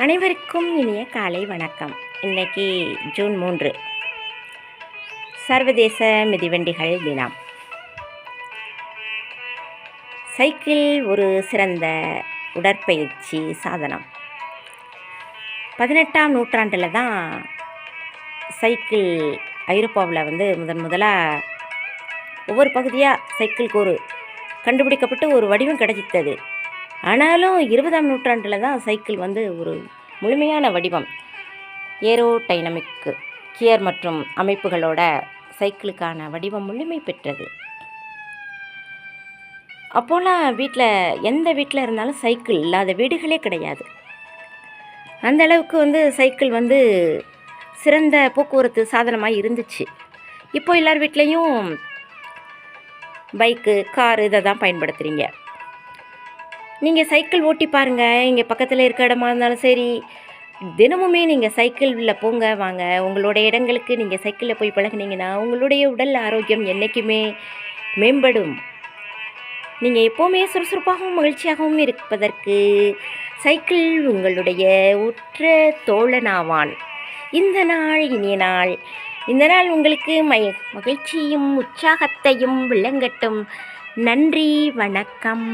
அனைவருக்கும் இனிய காலை வணக்கம். இன்னைக்கு ஜூன் 3 சர்வதேச மிதிவண்டிகள் தினம். சைக்கிள் ஒரு சிறந்த உடற்பயிற்சி சாதனம். 18ஆம் நூற்றாண்டில் தான் சைக்கிள் ஐரோப்பாவில் முதலாக ஒவ்வொரு பகுதியாக சைக்கிளுக்கு ஒரு கண்டுபிடிக்கப்பட்டு ஒரு வடிவம் கிடைச்சித்தது. ஆனாலும் 20ஆம் நூற்றாண்டில் தான் சைக்கிள் ஒரு முழுமையான வடிவம், ஏரோடைனமிக் கியர் மற்றும் அமைப்புகளோட சைக்கிளுக்கான வடிவம் முழுமை பெற்றது. அப்போலாம் எந்த வீட்டில் இருந்தாலும் சைக்கிள் இல்லாத வீடுகளே கிடையாது. அந்த அளவுக்கு சைக்கிள் சிறந்த போக்குவரத்து சாதனமாக இருந்துச்சு. இப்போ எல்லார் வீட்லேயும் பைக்கு, காரு இதை தான் பயன்படுத்துகிறீங்க. நீங்கள் சைக்கிள் ஓட்டி பாருங்கள். இங்கே பக்கத்தில் இருக்க இடமா இருந்தாலும் சரி, தினமுமே நீங்கள் சைக்கிளில் போங்க வாங்க. உங்களோட இடங்களுக்கு நீங்கள் சைக்கிளில் போய் பழகுனீங்கன்னா உங்களுடைய உடல் ஆரோக்கியம் என்றைக்குமே மேம்படும். நீங்கள் எப்போவுமே சுறுசுறுப்பாகவும் மகிழ்ச்சியாகவும் இருப்பதற்கு சைக்கிள் உங்களுடைய உற்ற தோழனாவான். இந்த நாள் இனிய நாள். இந்த நாள் உங்களுக்கு மகிழ்ச்சியும் உற்சாகத்தையும் விளங்கட்டும். நன்றி, வணக்கம்.